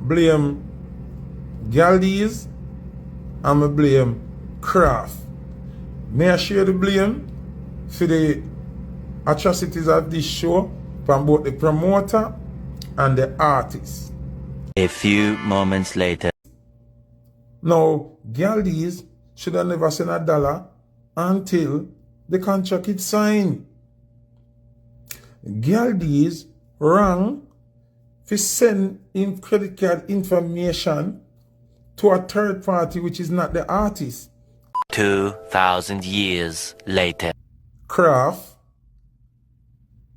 blame Galdies and I blame Kraff. May I share the blame for the atrocities of this show from both the promoter and the artist. A few moments later. Now, Galdies should have never sent $1 until the contract is signed. Galdies rang to send in credit card information to a third party which is not the artist. 2,000 years later. Kraff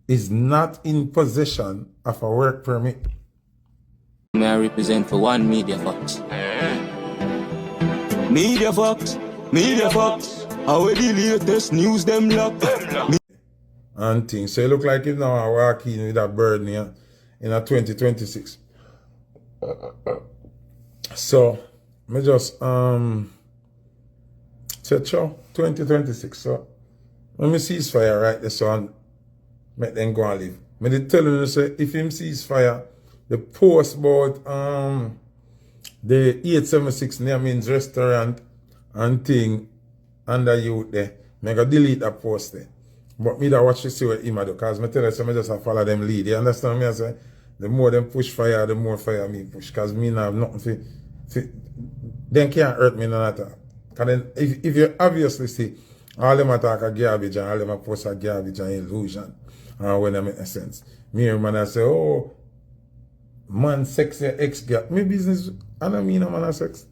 is not in possession of a work permit. May I represent for one Media Fox? Media Fox, Media Fox. How the latest news them lock? And things. So it look like if now I walk in with a bird here in a 2026. So me just say 2026. So let me ceasefire right there so and make them go and live. Me did tell him say if him ceasefire, the post about the 876 near means restaurant and thing under youth there. Me go delete that post there. But me da watch to see what him do, because me tell you, so me just follow them lead. You understand me? I say, the more them push fire, the more fire me push. Because me not have nothing for them can't hurt me none at all. Because then, if you obviously see, all them attack a garbage and all them post a garbage and illusion, when they make sense. Me and man I say, oh, man sex your ex girl. Me business, I don't mean a man of sex.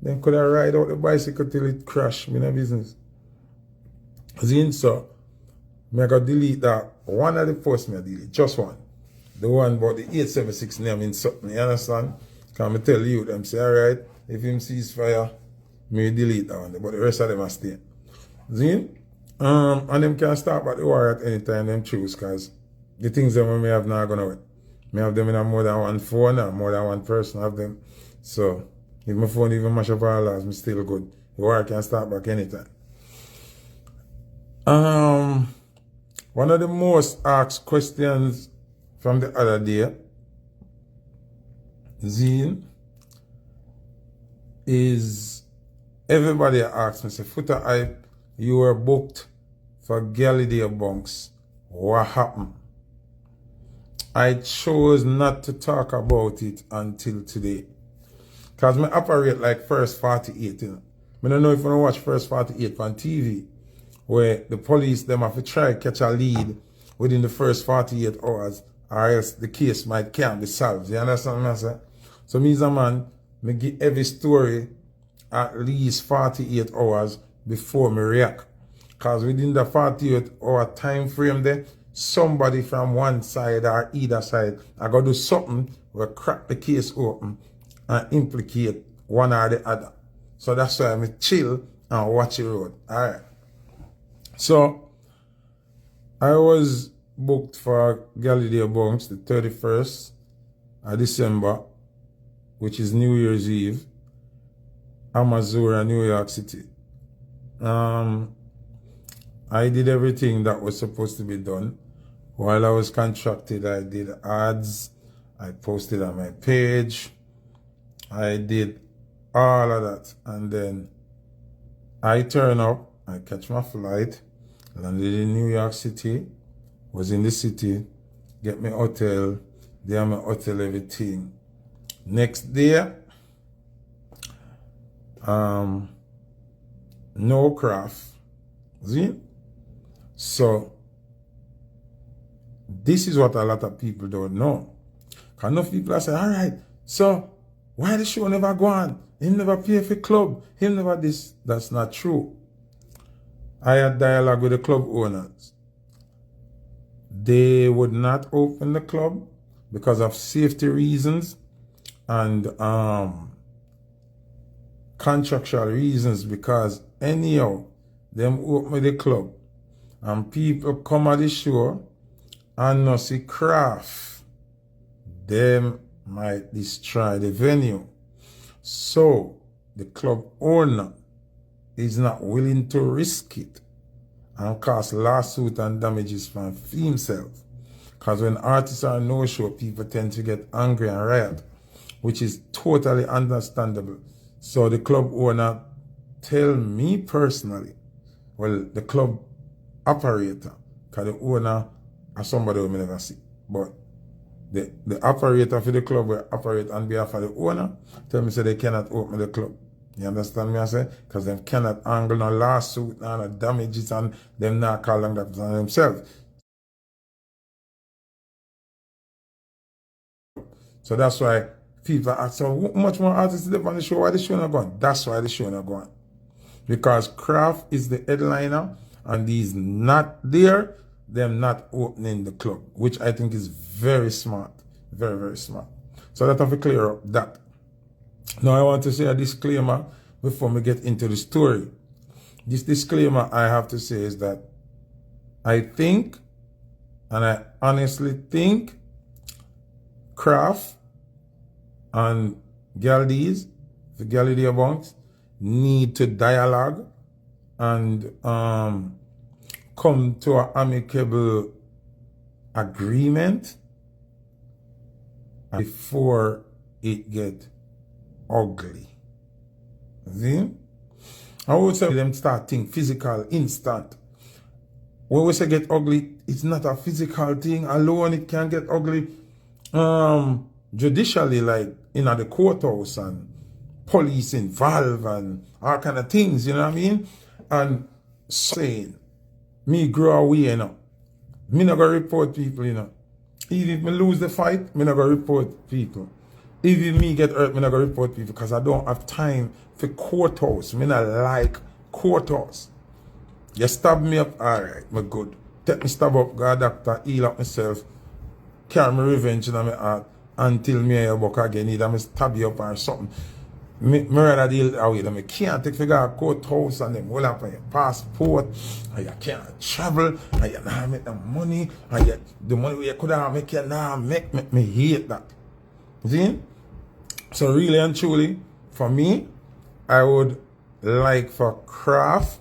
Then could I ride out the bicycle till it crash? Me no business. See, so, I got delete that. One of the posts I delete, just one. The one about the 876 name in something, you understand? Can I tell you, them say, alright, if him sees fire, me delete that one, but the rest of them are staying. See? And them can start back the war at any time them choose, because the things that me have not gonna wait. Me have them in a more than one phone and more than one person have them. So, if my phone even mash up all last, me still good. The war can start back anytime. One of the most asked questions from the other day, Zine, is everybody asked me, say, Foota hype, you were booked for Galliday Bunks. What happened? I chose not to talk about it until today. Because I operate like First 48, you know. I don't know if you want to watch First 48 on TV, where the police, them have to try to catch a lead within the first 48 hours, or else the case can't be solved. You understand what I'm saying? So me as a man, me give every story at least 48 hours before me react. Because within the 48 hour time frame there, somebody from one side or either side I gotta do something will crack the case open and implicate one or the other. So that's why I chill and watch the road. Alright. So, I was booked for Galliday Bunks the 31st of December, which is New Year's Eve, Amazura, New York City. I did everything that was supposed to be done. While I was contracted, I did ads, I posted on my page, I did all of that. And then I turn up, I catch my flight, landed in New York City, was in the city, get my hotel, there my hotel everything. Next day, no Kraff. See? So, this is what a lot of people don't know. Because enough people are saying, alright, so why the show never go on? He never pay for club. He never this. That's not true. I had dialogue with the club owners. They would not open the club because of safety reasons and contractual reasons, because anyhow, them open the club and people come at the show and not see Kraff, them might destroy the venue. So the club owner is not willing to risk it and cause lawsuit and damages from himself. Because when artists are no show, people tend to get angry and riot. which is totally understandable. So the club owner tell me personally, well, the club operator, because the owner is somebody who I never see, but the operator for the club will operate on behalf of the owner, tell me say they cannot open the club. You understand me I say? Because they cannot angle no lawsuit, no damages, and them not call them that on themselves. So that's why people ask, so how much more artists live on the show? Why the show not going? That's why the show not going. Because Kraff is the headliner and he's not there, them not opening the club, which I think is very smart. Very, very smart. So that have to clear up that. Now I want to say a disclaimer before we get into the story. This disclaimer I have to say is that I think, and I honestly think, Kraff and Galdies, the Galidea Bunks, need to dialogue and come to an amicable agreement before it get ugly. See? I would say them start think physical, instant. When we say get ugly, it's not a physical thing alone, it can get ugly judicially, like in the courthouse and police involved and all kind of things, you know what I mean? And saying, me grow away, you know. Me not gonna report people, you know. Even if me lose the fight, me not gonna report people. Even me get hurt, me not gonna report people because I don't have time for courthouse. Me not like courthouse. You stab me up, alright, me good. Take me stab up, go doctor, heal up myself, carry me revenge in my heart until me a buck again, either me stab you up or something. Me rather deal away that me can't take figure a courthouse and them hold up on your passport and you can't travel and you not make the money and you, the money you could have make you now make me hate that. See? So really and truly, for me, I would like for Kraff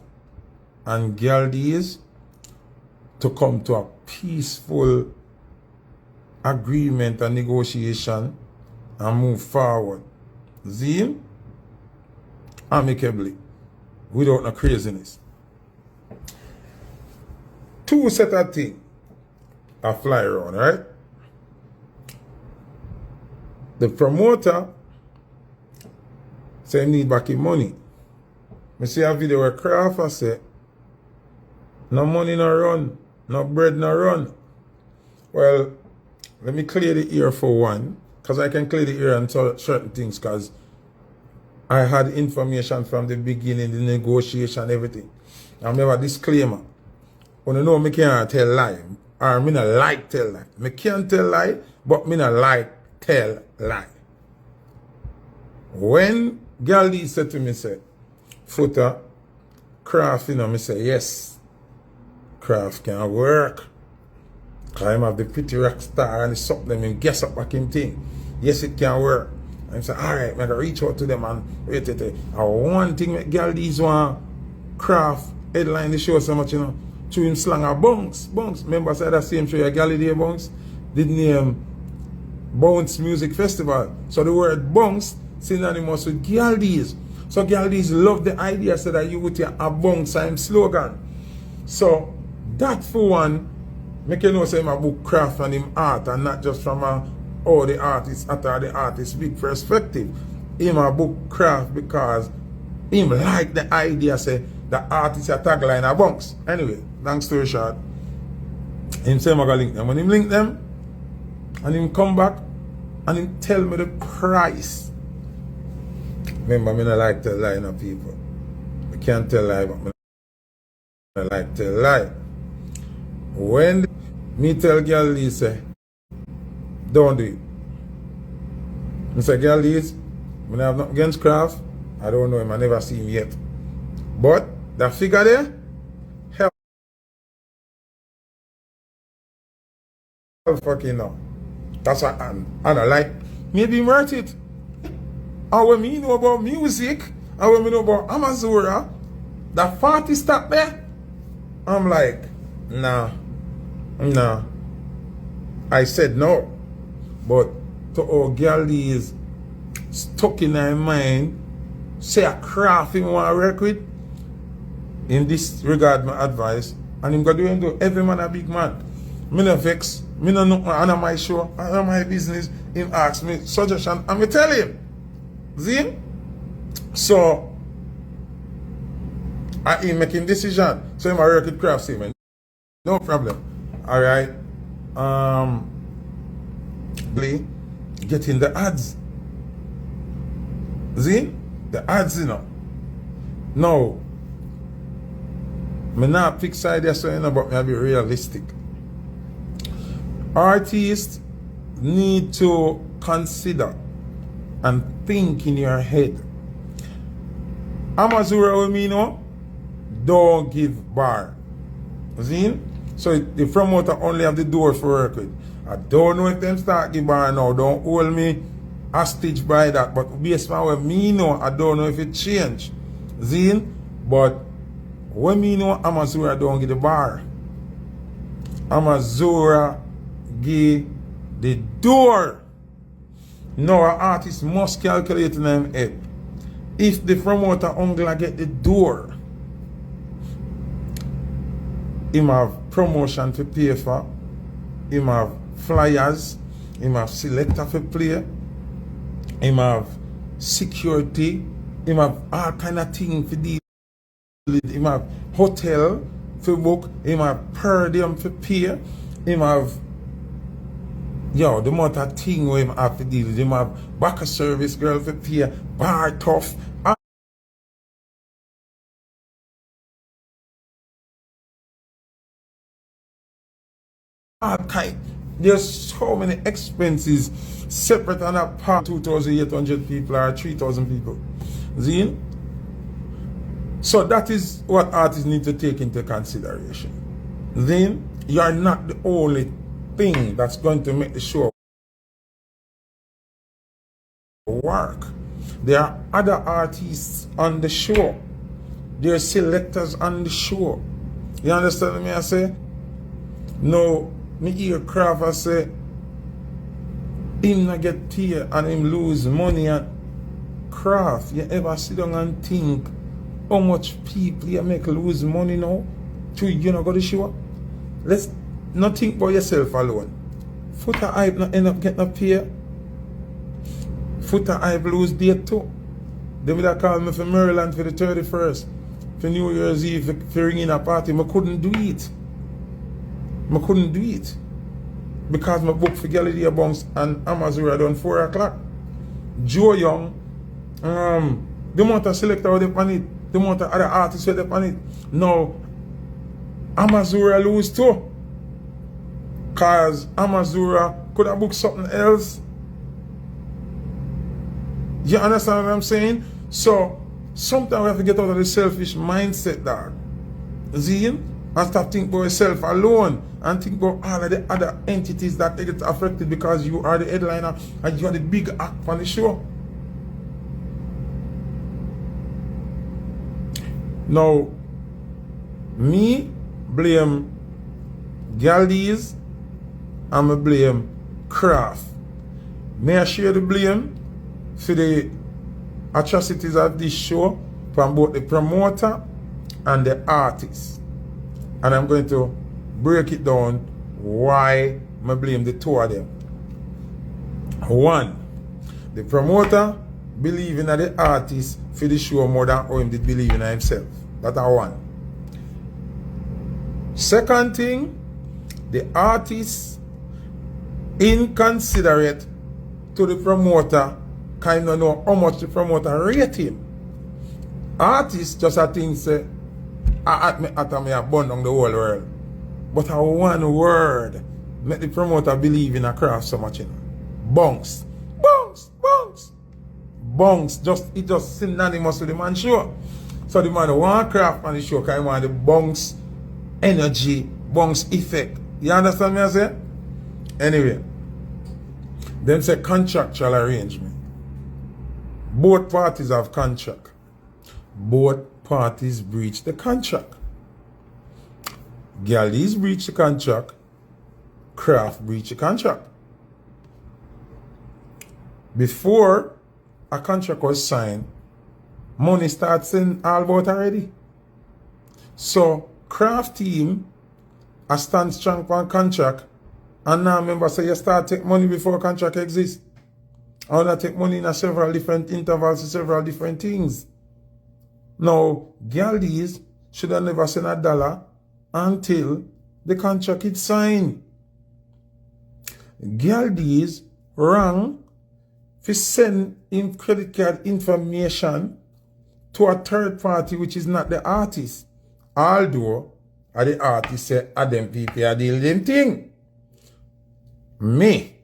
and Galdies to come to a peaceful agreement and negotiation and move forward. See? Amicably, without no craziness. Two set of things a fly around, right? The promoter say he need back his money. I see a video where Kraff say, no money no run, no bread no run. Well, let me clear the ear for one, because I can clear the ear on certain things, because I had information from the beginning, the negotiation, everything. I remember disclaimer. When you know me can't tell lie, or me not like tell lie. Me can't tell lie, but me not like tell lie. When Galdi said to me, say, Foota, Kraff, you know, me say, yes, Kraff can work. Because I have the pretty rock star and it's something, and guess up back him thing. Yes, it can work. And I say, alright, I'm going to reach out to them and wait. And one thing with Galdies want Kraff headline the show so much, you know, to him slang a bunks. Remember I said that same show, Galidea Bunks, did name Bounce Music Festival. So the word bunks synonymous with Galdies. So Galdies love the idea, so that you would hear a bunks and slogan. So that for one, make you know say him a book Kraff and him art, and not just from all the artists at the artist's big perspective. Him a book Kraff because him like the idea say the artist a tagline a bunks. Anyway, long story short, him say I'm gonna link them. When him link them and him come back and him tell me the price. Remember, me not like tell lie, no people. I can't tell lie, but me not like tell lie. When me tell Galdies say, don't do it. I say, Galdies, when I have nothing against Kraff, I don't know him, I never see him yet. But that figure there, hell fucking no. That's what and I like, maybe him worth it. And when me know about music, and when me know about Amazura, that 40 stop there, I'm like, nah. I said no. But to all Galdies stuck in my mind, say a Kraff him want to work with, in this regard my advice, and him go do him do. Every man a big man. Me no vex, me no know on my show, on my business. Him ask me suggestion, and me tell him. See? So I him making decision. So him a work with Kraff, see man. No problem. Alright. Getting the ads. See? The ads, you know. No. Me not pick side there, so you know, but me be realistic. Artists need to consider and think in your head. Amazura with me, know, don't give bar. See? So the promoter only have the door for work with. I don't know if them start give bar now. Don't hold me hostage by that. But based on what me know, I don't know if it change. See? But when me know Amazura don't give the bar. Amazura give the door. Now an artist must calculate in them head. If the promoter only get the door, him have promotion to pay for, him have flyers, him have selector for play, him have security, him have all kind of things for deal with, him have hotel for book, him have per diem for pay, him have the amount of thing where him have to deal with, him have back a service girl for pay, bar tough, all kind. There's so many expenses separate and apart. 2,800 people or 3,000 people. See? So that is what artists need to take into consideration. Then you are not the only thing that's going to make the show work. There are other artists on the show. There are selectors on the show. You understand me I say? No. Me hear Kraff say him not get paid and him lose money and Kraff, you ever sit down and think how much people you make lose money now to you not go to show? Let's not think about yourself alone. Foota hype not end up getting a pay. Foota hype lose date too. They would have called me for Maryland for the 31st. For New Year's Eve for ringing a party. I couldn't do it. I couldn't do it because my book for Galleria Bunks and Amazura done 4 o'clock. Joe Young, the amount of selector with on it, the amount of other artists with on it. Now, Amazura lose too. Because Amazura could have booked something else. You understand what I'm saying? So, sometimes we have to get out of the selfish mindset, dog. See? And stop thinking about yourself alone and think about all of the other entities that get affected because you are the headliner and you are the big act on the show. Now, me blame Galdies and I blame Kraff. May I share the blame for the atrocities of this show from both the promoter and the artist. And I'm going to break it down why I blame the two of them. One, the promoter believing in the artist for the show more than how him did believe in himself. That's one. Second thing, the artist inconsiderate to the promoter kind of know how much the promoter rate him. Artists just a think say, I me burn down the whole world. But a one word make the promoter believe in a Kraff so much. Bunks. Bunks. Bunks. Bunks. It just synonymous with the man show. So the man want Kraff on the show because he want the bunks energy, bunks effect. You understand me I say? Anyway. Them say contractual arrangement. Both parties have contract. Both parties breach the contract. Galdies breach the contract. Kraff breach the contract. Before a contract was signed, money starts in all about already. So Kraff team a stand strong on contract, and now remember say you start take money before contract exists. I want to take money in a several different intervals, several different things. Now, Galdies should have never sent $1 until the contract is signed. Galdies rang to send in credit card information to a third party which is not the artist. Although the artist say them people are deal them thing. Me,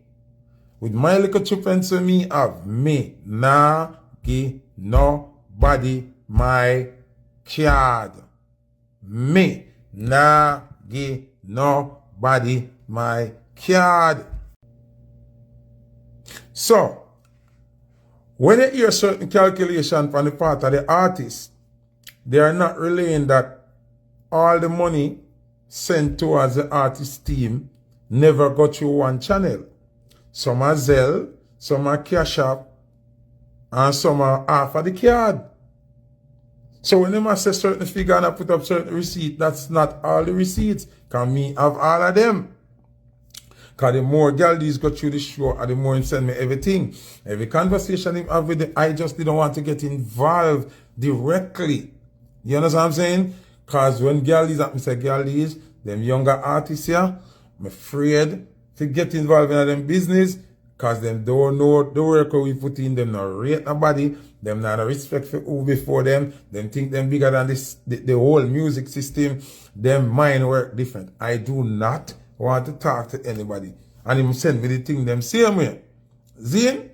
with my little children me have, me nah give nobody my card. Me nah give nobody my card. So, when you hear certain calculation from the part of the artist, they are not relaying that all the money sent towards the artist team never go through one channel. Some are Zelle, some are Cash App, and some are half of the card. So when they say certain figure and I put up certain receipt, that's not all the receipts. Can me have all of them? Because the more Galdies go through the show, the more him send me everything. Every conversation him have with them, I just didn't want to get involved directly. You understand what I'm saying? Because when Galdies at me say Galdies, them younger artists here, I'm afraid to get involved in them business because them don't know the work we put in, them not rate nobody, them not respect for who before them think them bigger than this, the whole music system, them mind work different. I do not want to talk to anybody. And him send me the thing them same way. Zin,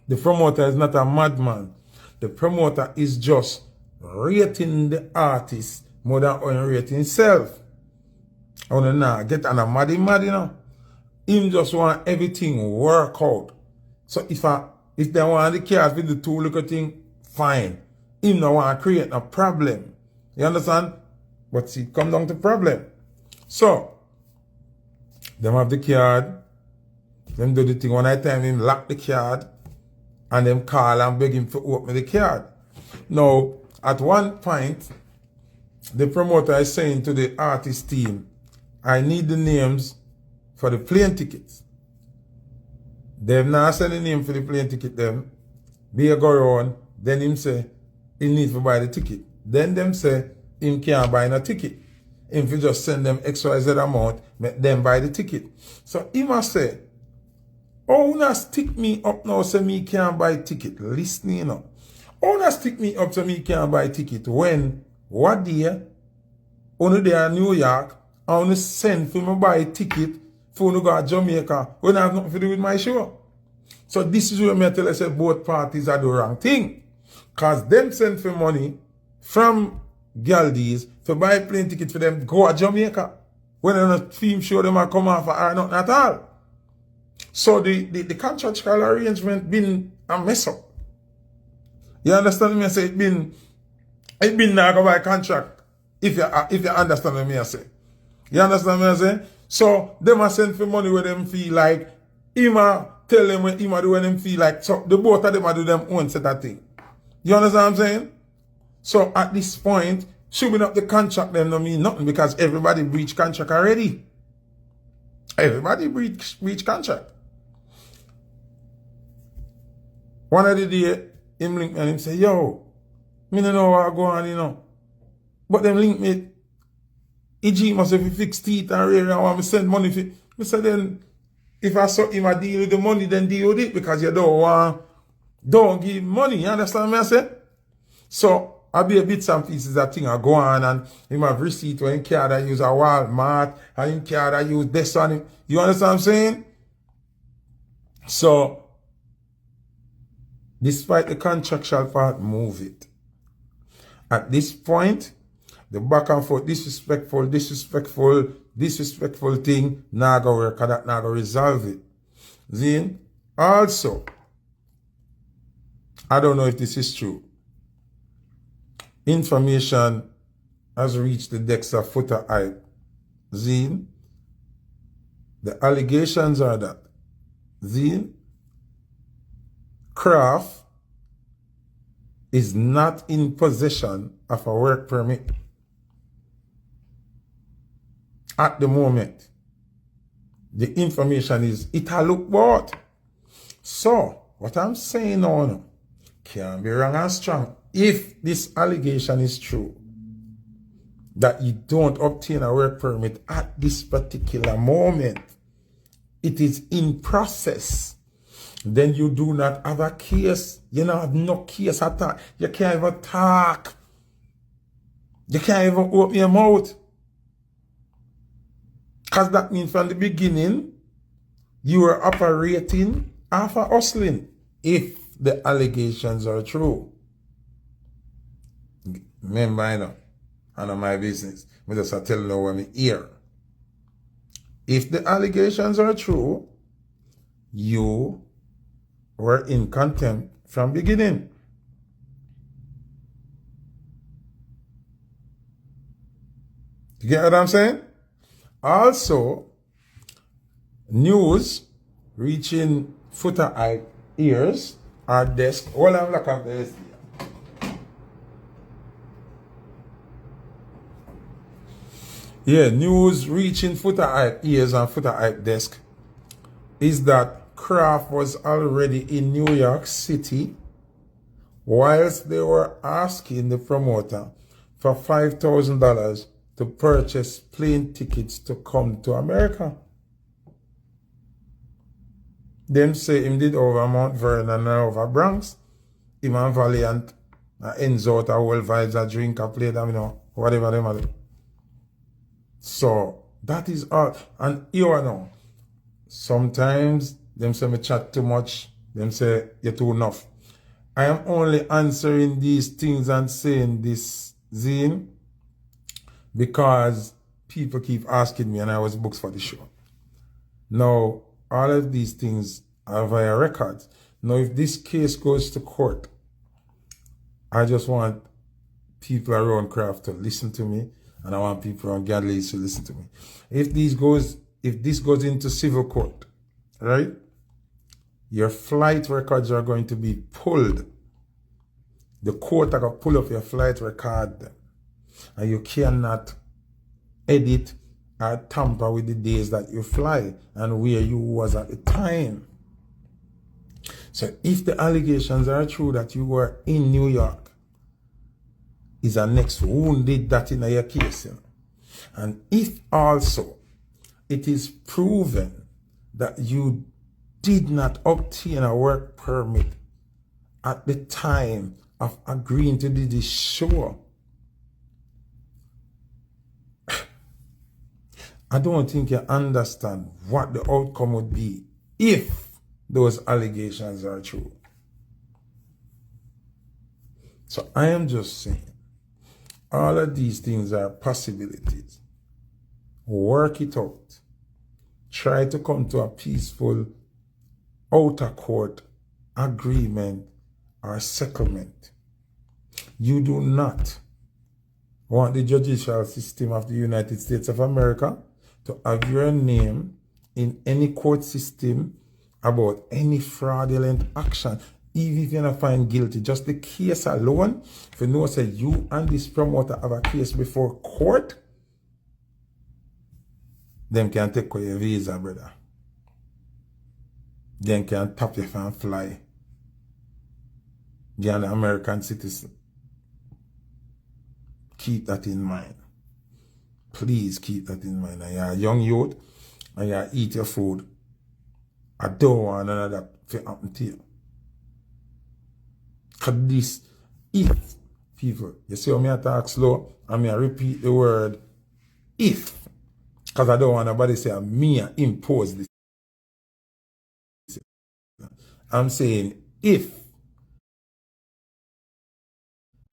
the promoter is not a madman. The promoter is just rating the artist more than rating himself. I want to now get on a mad, you know. Him just want everything work out. So if they want the cars with the two little thing, fine. Him no want to create a problem. You understand? But see, it come down to problem. So, them have the card, them do the thing. One night time him lock the card, and them call and beg him to open the card. Now, at one point, the promoter is saying to the artist team, I need the names for the plane tickets. Them now send the name for the plane ticket them. Be a go around. Then him say, he needs to buy the ticket. Then them say, him can't buy no ticket. If you just send them XYZ amount, make them buy the ticket. So he must say, oh, not stick me up now so me can't buy ticket. Listening, you know. Oh, not stick me up so me can't buy ticket. When, what day, only there in New York, I only send for me buy ticket for me go to Jamaica when I have nothing to do with my show. So this is where I tell you say both parties are the wrong thing. Because them send for money from Galdies to buy plane ticket for them to go to Jamaica. When on a film show them are come off or nothing at all. So the contractual arrangement been a mess up. You understand me? I say it been now go by contract. If you understand what me I say. You understand me I say? So them a send for money where them feel like him a tell them when him a do when them feel like, so the both of them a do them own set of thing. You understand what I'm saying? So at this point, showing up the contract them don't mean nothing because everybody breached contract already. Everybody breached contract. One of the day, him link me and him say, yo, me don't know what go on, you know. But them link me, EG must have fixed teeth and rear and want me send money for. I said then, if I saw him a deal with the money, then deal with it because you don't give money. You understand what I say? So, I'll be a bits and pieces that thing I go on and him have receipt when card I use a Walmart and him card I use this on him. You understand what I'm saying? So, despite the contractual part, move it. At this point, the back and forth, disrespectful thing, now go work, that now go resolve it. Then, also, I don't know if this is true. Information has reached the decks of Foota hype. Zine, the allegations are that Zine, Kraff is not in possession of a work permit at the moment. The information is, it a look bought. So, what I'm saying now can be wrong and strong. If this allegation is true, that you don't obtain a work permit at this particular moment, it is in process, then you do not have a case. You don't have no case at all. You can't even talk. You can't even open your mouth. Because that means from the beginning, you were operating after hustling, if the allegations are true. Remember, I know, I know my business. I just tell you what I hear. If the allegations are true, you were in contempt from beginning. You get what I'm saying? Also, news reaching Foota ears or desk. All I'm looking at this. Yeah, news reaching Foota ears and Foota desk is that Kraff was already in New York City whilst they were asking the promoter for $5,000 to purchase plane tickets to come to America. Them say him did over Mount Vernon and over Bronx. Him and Valiant ends out a whole vibes, a drink, a play them, you know, whatever them are. So that is all. And you know, sometimes them say me chat too much, them say you're too enough. I am only answering these things and saying this, Zine, because people keep asking me and I was booked for the show. Now, all of these things are via records. Now, if this case goes to court, I just want people around Kraff to listen to me, and I want people around Gadleys to listen to me. If this goes into civil court, right, your flight records are going to be pulled. The court are going to pull up your flight record, and you cannot edit or tamper with the days that you fly and where you was at the time. So if the allegations are true that you were in New York, is a next who did that in your case, you know? And if also it is proven that you did not obtain a work permit at the time of agreeing to do this show, I don't think you understand what the outcome would be if those allegations are true. So I am just saying, all of these things are possibilities. Work it out. Try to come to a peaceful outer court agreement or settlement. You do not want the judicial system of the United States of America to have your name in any court system about any fraudulent action, even if you're not found guilty. Just the case alone, if you know, say you and this promoter have a case before court, them can take away your visa, brother. Them can tap you and fly. You're an American citizen. Keep that in mind. Please keep that in mind. And you're a young youth and you eat your food. I don't want none of that to happen to you. Because this, if people, you see how I talk slow and I repeat the word if, because I don't want nobody to say me impose this. I'm saying if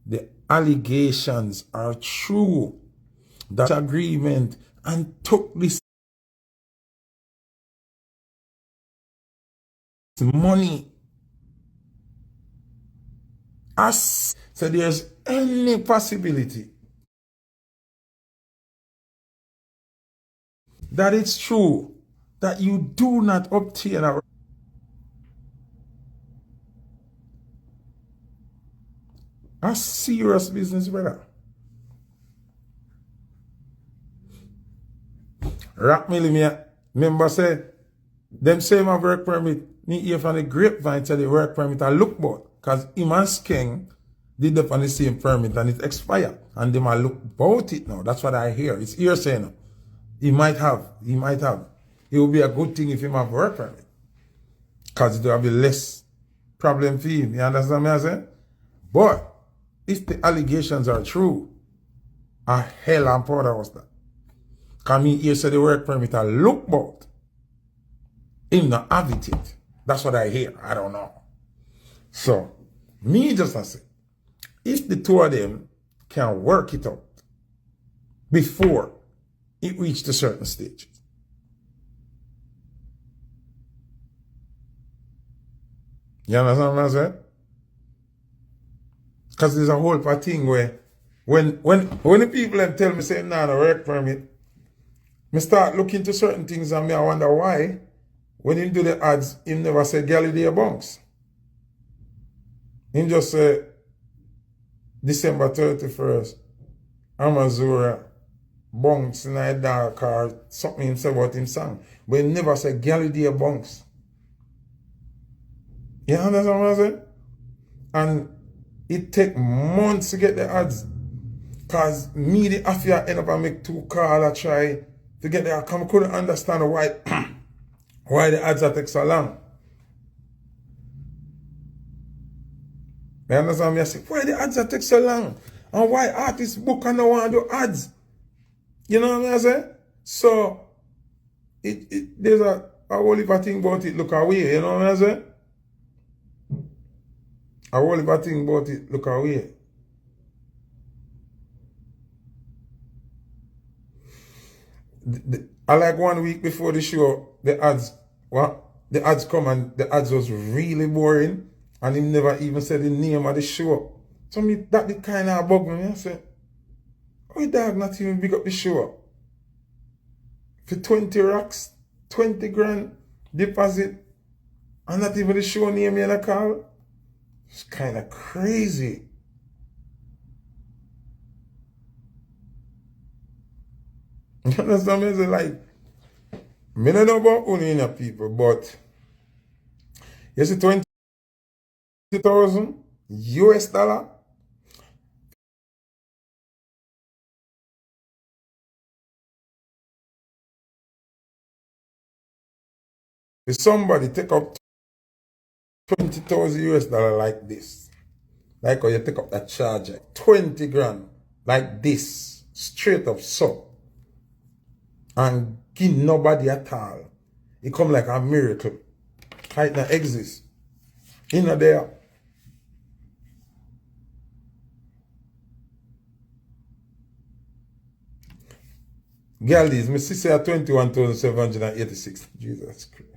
the allegations are true, that agreement and took this money, as so there's any possibility that it's true that you do not obtain a A serious business, brother. Rock Millie, me member say, them same a work permit, me hear from the grapevine tell the work permit I look bout. Cause him and Skeng did up on the same permit and it expired. And them a look about it now. That's what I hear. It's hearsay now. He might have. It would be a good thing if him have work permit. Cause it will be less problem for him. You understand me I say? But if the allegations are true, a hell I'm proud of that. Cause me here say the work permit I look bout. Him not have it yet. That's what I hear. I don't know. So, me just say, if the two of them can work it out before it reached a certain stage. You understand what I'm saying? Because there's a whole thing where when the people them tell me say nah no work permit, me start looking into certain things and me I wonder why when him do the ads, him never say Galilee bunks. Him just say December 31st, Amazura, bunks in a dark car, something him say about him song. But he never say Galilee bunks. You understand what I'm saying? And it take months to get the ads. Cause me the affair end up and make 2 calls I try to get there. I couldn't understand why why the ads are take so long. You understand me? I say, why the ads are take so long? And why artists book and don't want to do ads? You know what I say? So there's a whole heap of thing about it look away, you know what I say? A whole heap of thing about it look away. I like 1 week before the show, the ads come and the ads was really boring and he never even said the name of the show. So me that the kind of bug me. I say, why dog not even big up the show? For 20 racks, 20 grand deposit, and not even the show name in a call? It's kind of crazy. You understand me? It's like, I don't know about only people, but you see 20,000 US dollar. If somebody take up 20,000 US dollar like this, like how you take up that charger, 20 grand like this, straight up so, and give nobody at all, it come like a miracle. It not exist. In there. Girl, this, my sister at 21,786. Jesus Christ.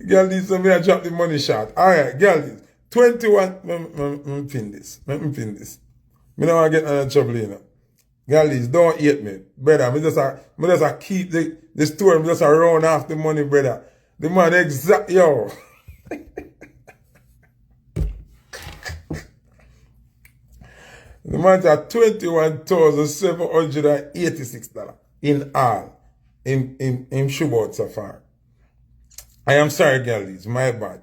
Girl, this, so me I drop the money shot. Alright, girl, this. 21, pin this. Me don't want to get in trouble, you know. Girl, this, don't hate me. Brother, me just a keep the story, me just a run off the money, brother. The man exact, yo. The man at $21,786 in all. In Shubot Safari. I am sorry, girlies. My bad.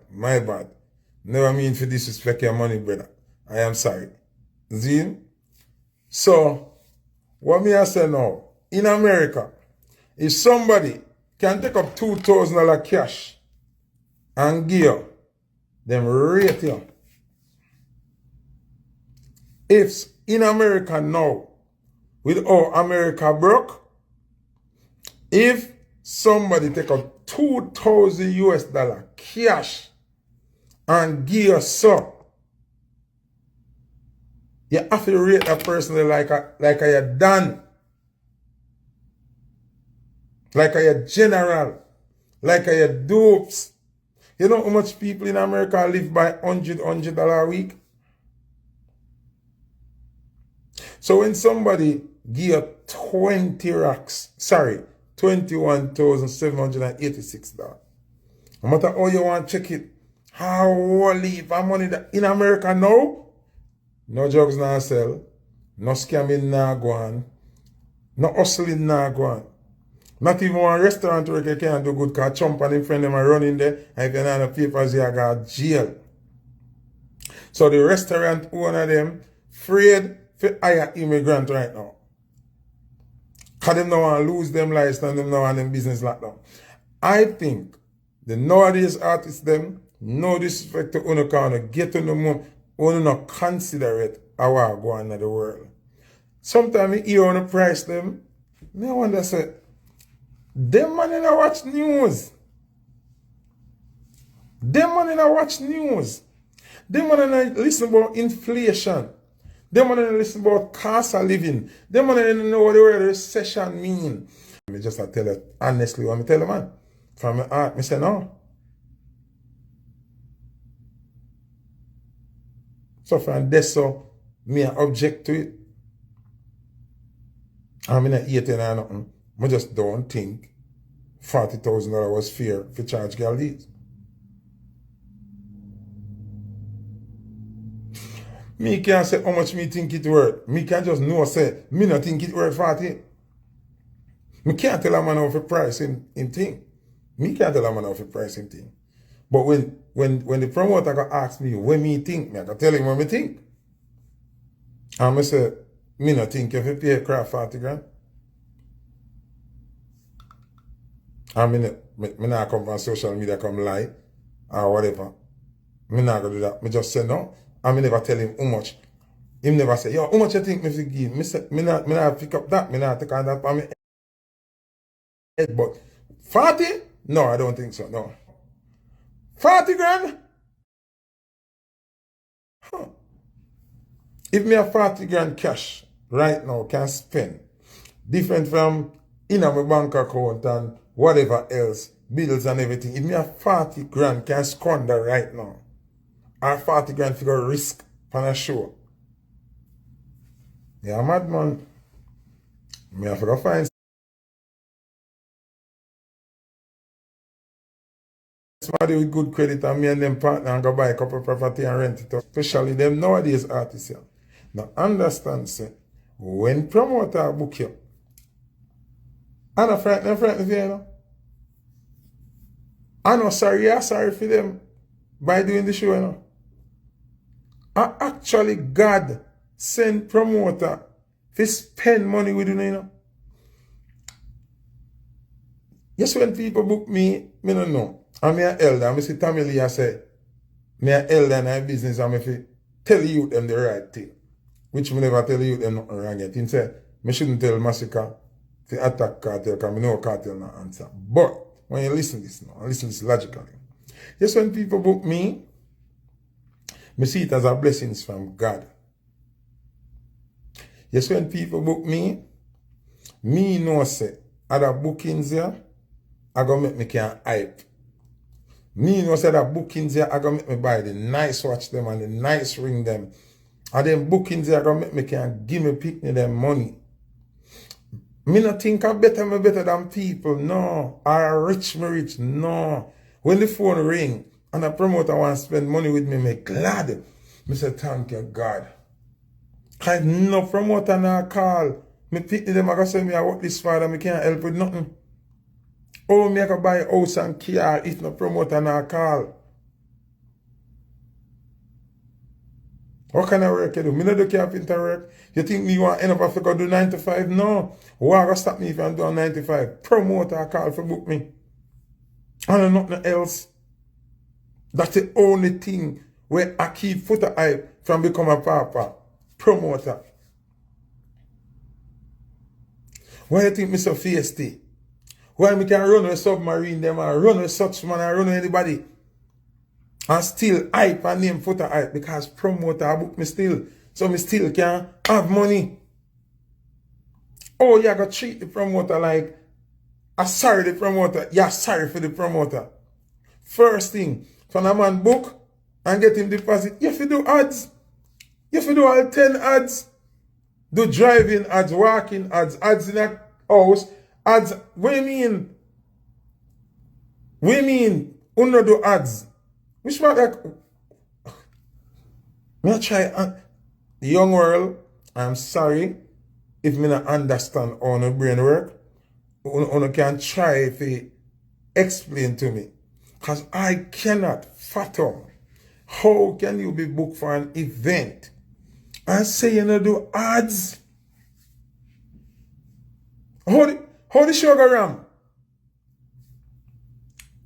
Never mean to disrespect your money, brother. I am sorry. Zin? So, what me I say now? In America, if somebody can take up $2,000 cash and give you, them rate you. If in America now, with how America broke, if somebody take up 2,000 US dollar cash and give you so, you have to rate that person like a Dan, like a general, like a dopes. You know how much people in America live by $100 a week? So when somebody give you 20 racks, $21,786, no matter how you want to check it, Holy heap of money that in America now. No drugs now sell. No scamming now go on. No hustling now go on. Not even one restaurant where you can't do good because chump and him friend them are running there and if you don't have papers you got jail. So the restaurant owner them afraid to hire immigrant right now. Because them don't want to lose them license and them don't want them business locked down. I think the nowadays artists them no disrespect to uno can get to the moon, uno not consider it how go on in the world. Sometimes you hear on the price them, I wonder say, them man in a watch news. Them man in a watch news. Them man in a listen about inflation. Them man in a listen about cost of living. Them man in a know what the word recession mean. I just tell you honestly what I tell you, man. From my heart, I say no. So from this so me I object to it. I'm not eating or nothing. I just don't think $40,000 was fair for charge girl these. Me can't say how much me think it worth. Me can just know say me not think it worth 40. Me can't tell a man how to price him thing. Me can't tell a man how to price him thing. But when the promoter go ask me what me think, me I can tell him what me think. And I say, me not think if you pay Kraff 40 grand. And me not come from social media come lie or whatever. Me not gonna do that. Me just say no. And me never tell him how much. Him never say, yo, how much you think me to give? Me say, me not pick up that. Me not take on that for me head. But 40? No, I don't think so. No. 40 grand? Huh. If me have 40 grand cash right now can spend, different from in my bank account and whatever else, bills and everything, if me have 40 grand can squander right now, or 40 grand figure risk on a show. Yeah, mad man. Me have to go find somebody with good credit and me and them partner and go buy a couple of property and rent it up. Especially them nowadays artists. Yeah. Now understand, say, when promoter book you, I'm not frightened for you, know. I'm not sorry, yeah, sorry for them by doing the show, you know. And actually God send promoter to spend money with you, you know. Yes, when people book me don't know. I'm an elder, I see Tommy Lee, I say, I'm an elder in my business, I'm if tell you them the right thing. Which me never tell you them nothing wrong yet. He said, I shouldn't tell Massacre to attack cartel because I know cartel not answer. But when you listen to this now, listen to this logically. Yes, when people book me, I see it as a blessing from God. Yes, when people book me know say, other bookings here, I go make me can hype. Me know say that bookings here, I go make me buy the nice watch them and the nice ring them. And them bookings here, I go make me can give me pick me them money. Me not think I'm better than people, no. Or rich, no. When the phone ring and a promoter want to spend money with me glad. Me say, thank you, God. Cause no promoter now call. Me pick them, I go say me I work this far and me can't help with nothing. Oh, me I go buy a house and car if no promoter now call. What kind of work you do? Me not do carpenter work. You think me want end up to go do 9 to 5? No. Why go stop me if I'm doing 9 to 5? Promoter call for book me. And nothing else. That's the only thing where I keep Foota hype from become a papa. Promoter. Why you think me so feisty? Why me can run with submarine them or run with such man or run with anybody? And still hype and name Foota hype because promoter book me still. So me still can have money. Oh, you gotta treat the promoter like sorry the promoter. You're sorry for the promoter. First thing, when a man book and get him deposit, you have to do ads. You have to do all 10 ads. Do driving ads, walking ads, ads in a house, ads. What do you mean? What do you mean? Uno do ads. Which man like, me I try, young world, I'm sorry if me not understand how the brain work. You can try to explain to me. Because I cannot fathom how can you be booked for an event and say you don't do ads? How the show go wrong?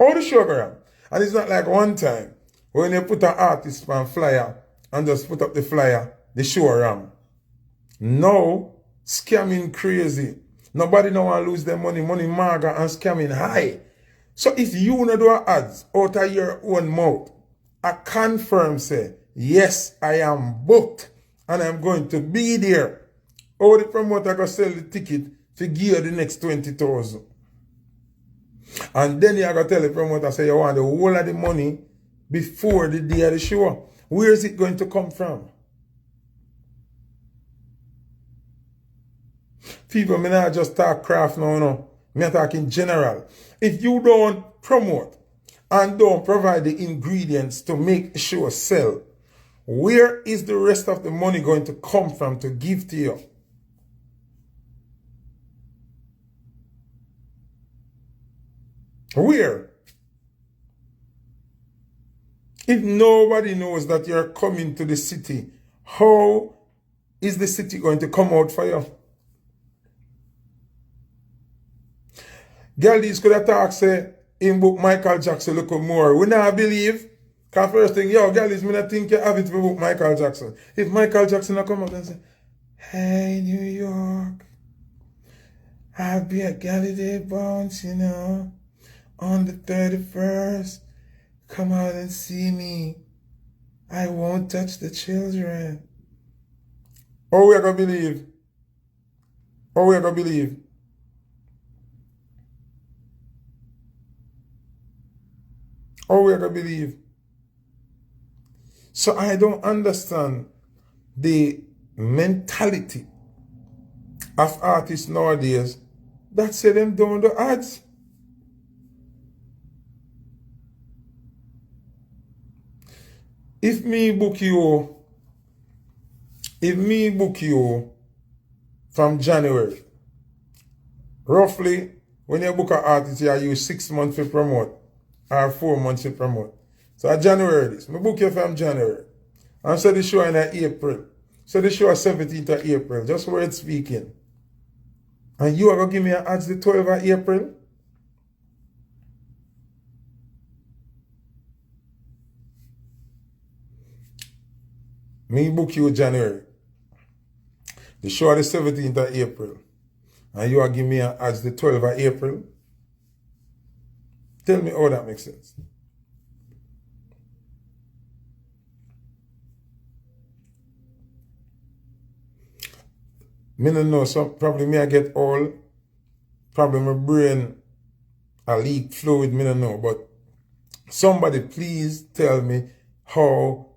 How the show go wrong? And it's not like one time when you put an artist on flyer and just put up the flyer, the show wrong. No, scamming crazy. Nobody no want to lose their money. Money maga and scamming high. So if you no do ads out of your own mouth, I confirm say, yes, I am booked and I'm going to be there. Or the promoter go sell the ticket to give you the next 20,000. And then you go tell the promoter say you want the whole of the money before the day of the show. Where is it going to come from? People, me not just talk craft now, no. Me talk in general. If you don't promote and don't provide the ingredients to make a show sell, where is the rest of the money going to come from to give to you? Where? If nobody knows that you're coming to the city, how is the city going to come out for you? Girl, these could have talked, say, in book Michael Jackson look more. We not believe. Because first thing, yo, girl, is me not think you have it for book Michael Jackson. If Michael Jackson not come out and say, hey, New York, I'll be at Gallaudet Bounce, you know, on the 31st. Come out and see me. I won't touch the children. Oh, we are going to believe. Oh, we are going to believe. Oh, we are going to believe. So I don't understand the mentality of artists nowadays that say them don't do ads. If me book you from January, roughly, when you book an artist, you use 6 months to promote, or 4 months to promote. So at January this, me book you from January. And so the show in April. So the show is 17th of April, just word speaking. And you are going to give me an ads the 12th of April? Me book you January. The show is the 17th of April. And you are giving me an ads the 12th of April? Tell me how that makes sense. Me don't know, so probably me I get all, probably my brain a leak fluid, me don't know, but somebody please tell me how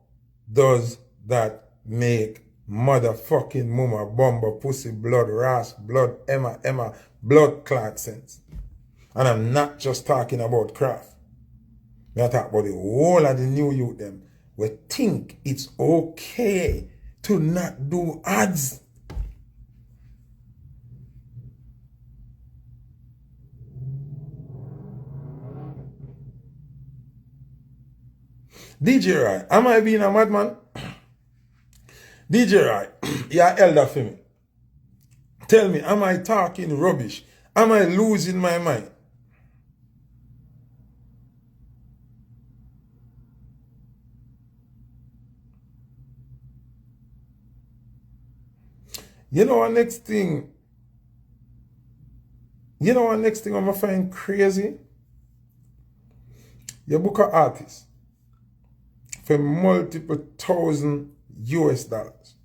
does that make motherfucking mama, bumba, pussy, blood, ras, blood, Emma, blood clot sense. And I'm not just talking about Kraff. I'm talking about the whole of the new youth them. We think it's okay to not do ads. DJ Rai, am I being a madman? DJ Rai, you're elder for me. Tell me, am I talking rubbish? Am I losing my mind? You know what next thing I'm going to find crazy? You book an artist for multiple thousand US dollars.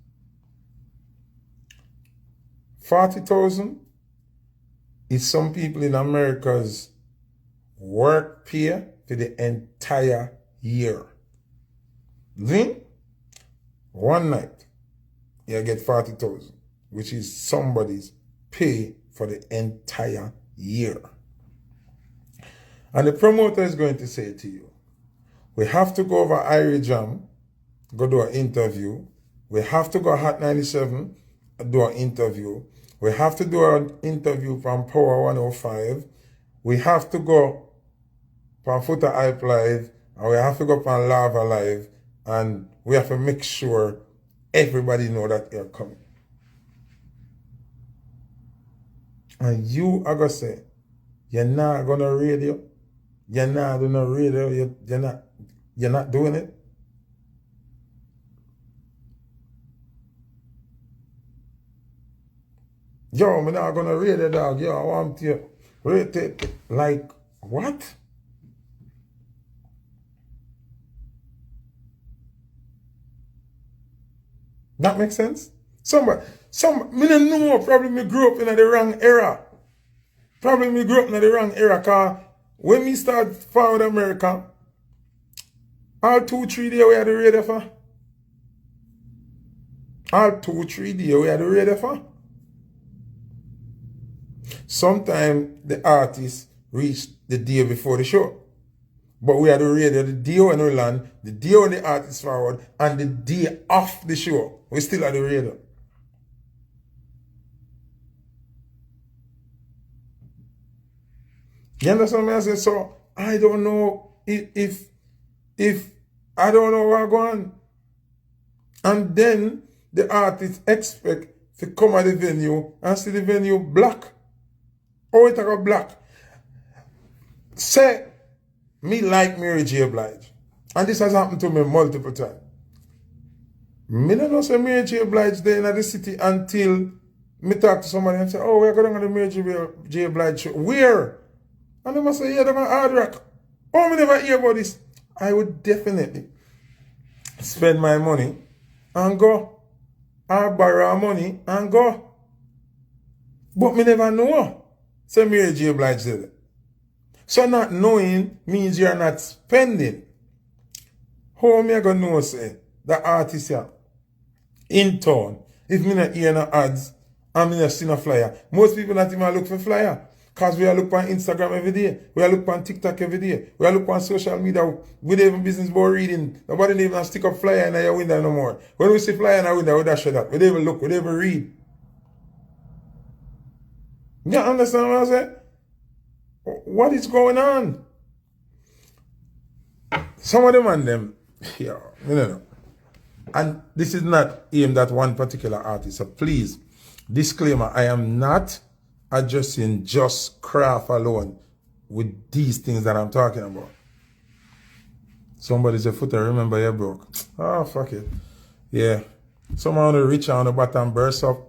40,000 is some people in America's work pay for the entire year. Then, one night, you get 40,000, which is somebody's pay for the entire year. And the promoter is going to say to you, We have to go over Irie Jam, go do an interview. We have to go Hot 97, do an interview. We have to do an interview from Power 105. We have to go from Foota Hype Live, and we have to go from Lava Live, and we have to make sure everybody know that you're coming. And you are going to say, you're not going to radio, you're not doing a radio, you're not doing it. Yo, I'm not going to radio, dog. Yo, I want you rate it. Like, what? That makes sense? Me don't know, probably me grew up in the wrong era. Probably me grew up in the wrong era, because when me start forward America, all 2-3 days we had the radio for. All 2-3 days we had the radio for. Sometimes the artists reach the day before the show. But we had the radio the day when we land, the day when the artist forward, and the day off the show. We still had the radio. You understand what I say? So I don't know if I don't know what's going on. And then the artists expect to come at the venue and see the venue black. Or it got black. Say, me like Mary J. Blige. And this has happened to me multiple times. Me don't know say Mary J. Blige there in the city until me talk to somebody and say, oh, we're going to the Mary J. Blige show. Where? And they must say, yeah, they're going to Hard Rock. Oh, me never hear about this. I would definitely spend my money and go. Or borrow money and go. But me never know. Say Mary J. Blige did it. So not knowing means you're not spending. How am I going to know, say, the artist here in town, if me not hear no ads and me not see no flyer? Most people not even look for flyer. Because we are look on Instagram every day. We are look on TikTok every day. We are look on social media. We don't even business board reading. Nobody even stick up flyer in your window no more. When we see flyer in our window, we dash that. We don't even look. We don't even read. You understand what I say? What is going on? Some of them and them, yeah, you know. And this is not aimed at one particular artist. So please, disclaimer, I am not addressing just Kraff alone with these things that I'm talking about. Somebody said, Foota, remember you're broke. Oh, fuck it. Yeah. Someone on the rich on the bottom burst up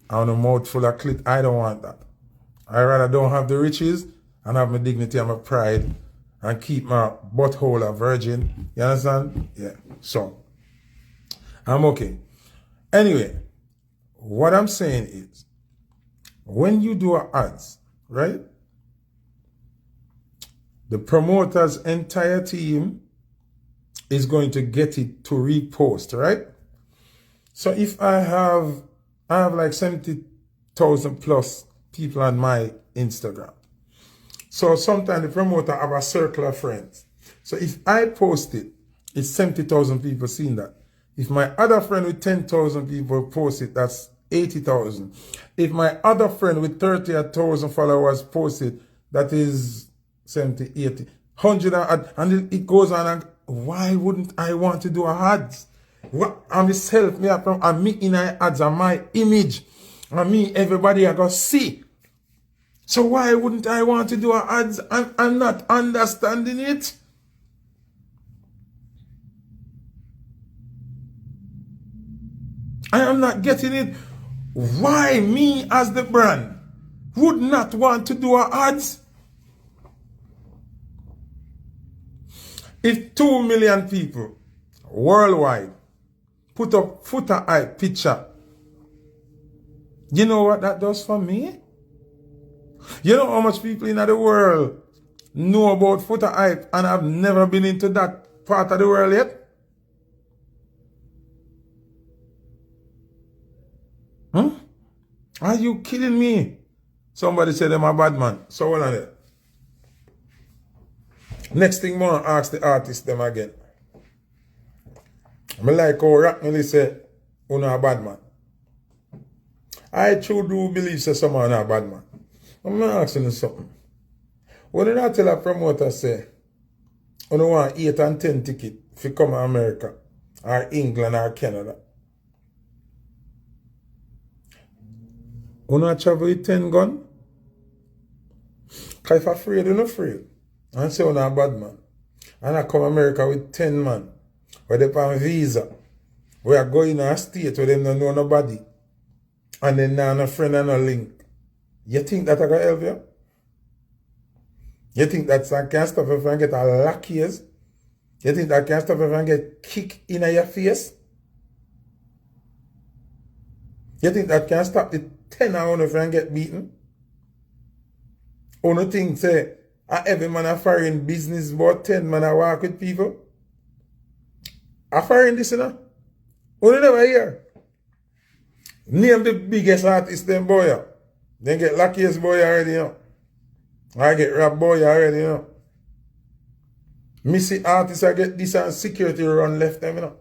on a mouth full of clit. I don't want that. I rather don't have the riches and have my dignity and my pride and keep my butthole a virgin. You understand? Yeah. So, I'm okay. Anyway, what I'm saying is, when you do ads, right? The promoter's entire team is going to get it to repost, right? So if I have like 70,000 plus people on my Instagram. So sometimes the promoter have a circle of friends. So if I post it, it's 70,000 people seeing that. If my other friend with 10,000 people post it, that's 80,000. If my other friend with 30,000 followers post it, that is 70, 80, 100, and it goes on. And why wouldn't I want to do ads? I'm myself, I'm me in ads, and my image, and me, everybody I go see. So why wouldn't I want to do ads? I'm not understanding it. I am not getting it. Why me as the brand would not want to do ads? If 2 million people worldwide put up Foota Hype picture, you know what that does for me? You know how much people in the world know about Foota Hype and have never been into that part of the world yet? Are you kidding me? Somebody said I'm a bad man. So hold on there. Next thing, I ask the artist them again. I like how Rocknelly say, "You a bad man." I true do believe say someone a bad man. I'm asking you something. When you not tell a promoter say, you don't want 8 and 10 ticket if you come to America or England or Canada. You not travel with 10 gun? Because if afraid, you're not afraid. And say you're a bad man. And I come to America with 10 man. Where they on visa. We are going to a state where they don't know nobody. And then now no friend and no link. You think that I can help you? You think that can stop you from get a lock ears? You think that can stop you from get kick in your face? You think that can stop the 10 hours from get beaten? Only thing say, every man a foreign business, about 10 man a walk with people. A foreign this, you know? Only never hear. Name the biggest artist them boy. Then get luckiest boy already, you know. I get rap boy already, you know. Missy artists I get this and security run left them, you know.